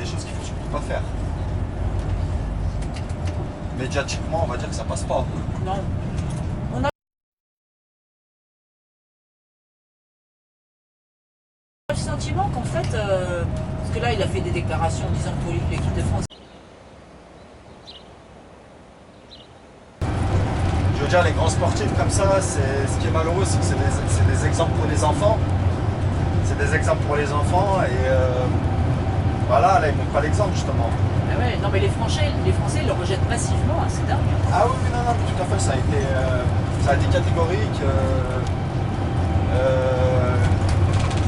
des choses qu'il faut surtout pas faire. Médiatiquement, on va dire que ça passe pas. Non. On a le sentiment qu'en fait, parce que là, il a fait des déclarations disant que pour l'équipe de France. Je veux dire, les grands sportifs comme ça, ce qui est malheureux, c'est que c'est des exemples pour les enfants. C'est des exemples pour les enfants et voilà, là, ils ne montrent pas l'exemple justement. Ah ouais, non mais les Français ils le rejettent massivement, hein, c'est dingue. Ah oui, non, tout à fait, ça a été catégorique.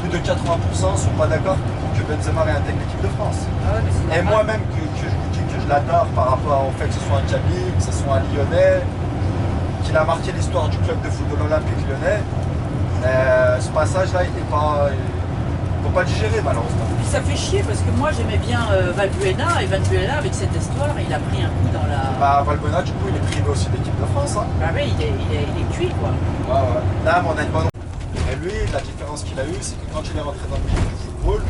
Plus de 80% ne sont pas d'accord pour que Benzema réintègre l'équipe de France. Ah ouais, mais c'est Et normal. moi-même, que je vous dis que je l'adore par rapport au fait que ce soit un Camille, que ce soit un Lyonnais, qu'il a marqué l'histoire du club de football olympique lyonnais, ce passage-là, il n'est pas... Il ne faut pas le digérer malheureusement. Puis ça fait chier parce que moi j'aimais bien Valbuena et Valbuena avec cette histoire il a pris un coup dans la... Bah Valbuena du coup il est privé aussi de l'équipe de France. Hein. Bah oui il est cuit quoi. Ouais. Là mais on a une bonne... Et lui la différence qu'il a eue c'est que quand il est rentré dans le milieu du football,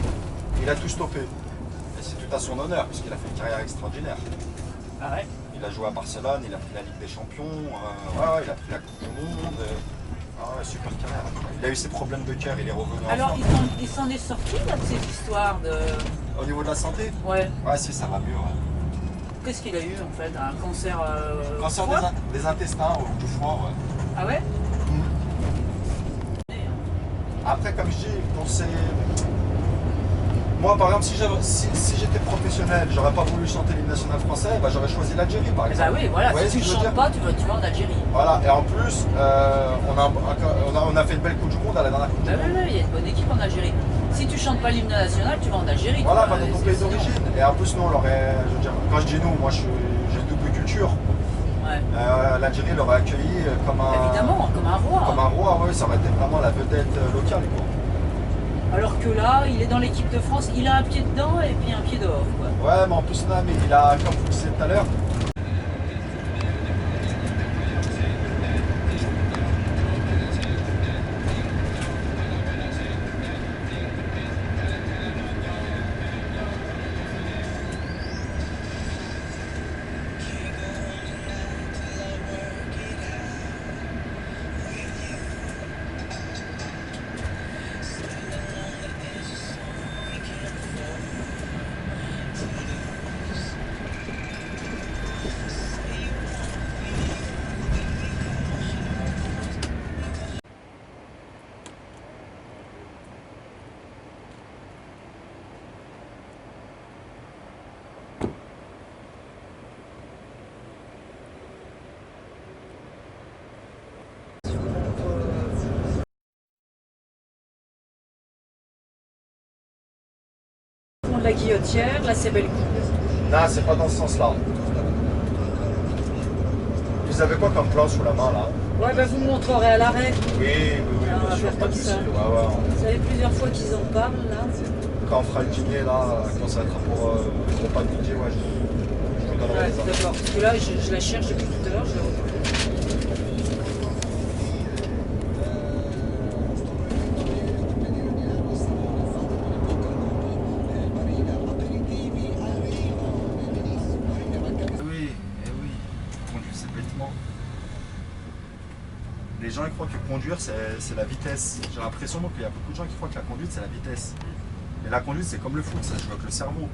il a tout stoppé. Et c'est tout à son honneur puisqu'il a fait une carrière extraordinaire. Ah ouais. Il a joué à Barcelone, il a pris la Ligue des Champions, il a pris la Coupe du Monde. Ah ouais, super carrière. Il a eu ses problèmes de cœur, il est revenu en Alors forme. il s'en est sorti là de ces histoires de... Au niveau de la santé? Ouais. Ouais, si, ça va mieux. Ouais. Qu'est-ce qu'il a eu en fait? Un cancer... Cancer des intestins ou du foie, ouais. Ah ouais? Après, comme je dis, pour ces... Moi, par exemple, si j'étais professionnel, j'aurais pas voulu chanter l'hymne national français, bah, j'aurais choisi l'Algérie, par exemple. Bah oui, voilà, Ouais, si tu chantes pas, tu vas en Algérie. Voilà, et en plus, on a fait une belle Coupe du Monde à la dernière Coupe du Monde. Oui, il y a une bonne équipe en Algérie. Si tu chantes pas l'hymne national, tu vas en Algérie. Voilà, pas dans ton pays d'origine. Et en plus, nous, on l'aurait, je veux dire, quand je dis nous, moi, j'ai une double culture. Ouais. L'Algérie l'aurait accueilli comme un... Évidemment, comme un roi. Comme un roi, oui, ça aurait été vraiment la vedette locale, quoi. Alors que là, il est dans l'équipe de France, il a un pied dedans et puis un pied dehors, quoi. Ouais, mais en plus, là, mais il a, comme vous le disiez tout à l'heure, De la Guillotière, là c'est Bellecour. non, c'est pas dans ce sens-là. Vous avez quoi comme plan sous la main, là? Ouais, bah vous me montrerez à l'arrêt. Oui, Ah, bien sûr, pas de comme souci. ça. Ouais. Vous savez plusieurs fois qu'ils en parlent, là. Quand on fera le dîner, là, quand ça va être pour repas de midi, ouais, je vous donnerai Ouais, les infos. d'accord. Parce que là, je la cherche depuis tout à l'heure, je la retrouve. Oui, conduire c'est bêtement. Les gens ils croient que conduire c'est la vitesse. J'ai l'impression qu'il y a beaucoup de gens qui croient que la conduite c'est la vitesse. Mais la conduite c'est comme le foot, ça se joue avec le cerveau.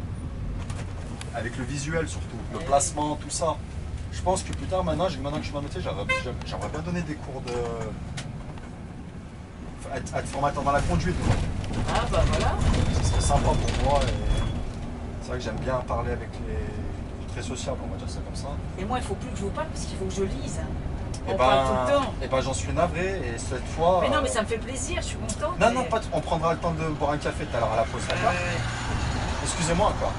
Avec le visuel surtout, le placement, tout ça. Je pense que plus tard, maintenant que je suis dans le métier, j'aimerais bien donner des cours de... être formateur dans la conduite. Ah bah voilà. Ce serait sympa pour moi. C'est vrai que j'aime bien parler avec les... très sociable, on va dire ça comme ça. Et moi, il faut plus que je vous parle parce qu'il faut que je lise. Et On parle tout le temps. Et ben j'en suis navré et cette fois... Mais non, mais ça me fait plaisir, je suis contente. Non, non, on prendra le temps de boire un café tout à l'heure à la pause, d'accord? Excusez-moi encore.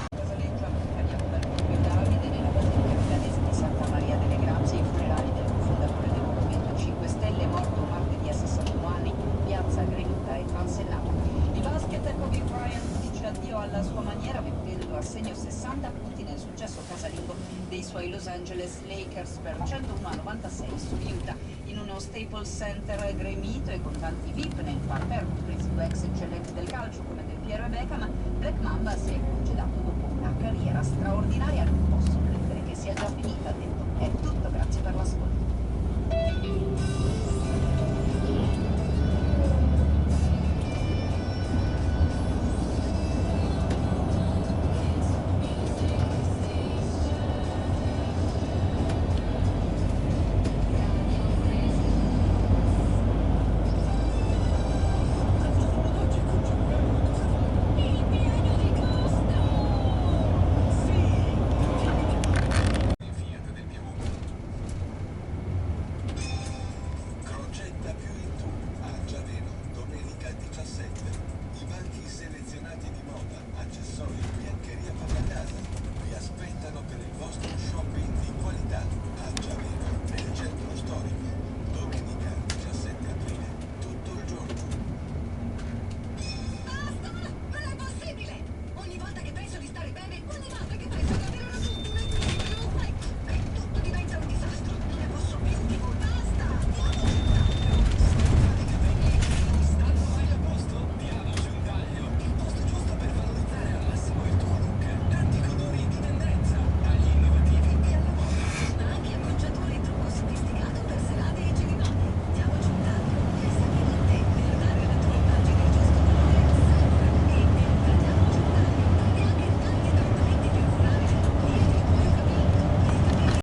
alla sua maniera mettendo a segno 60 punti nel successo casalingo dei suoi Los Angeles Lakers per 101-96 su Utah in uno Staples Center gremito e con tanti VIP nel parterre, compresi due ex eccellenti del calcio come Del Piero e Beckham. Black Mamba si è congedato dopo una carriera straordinaria, non posso credere che sia già finita. Ha detto, è tutto, grazie per l'ascolto.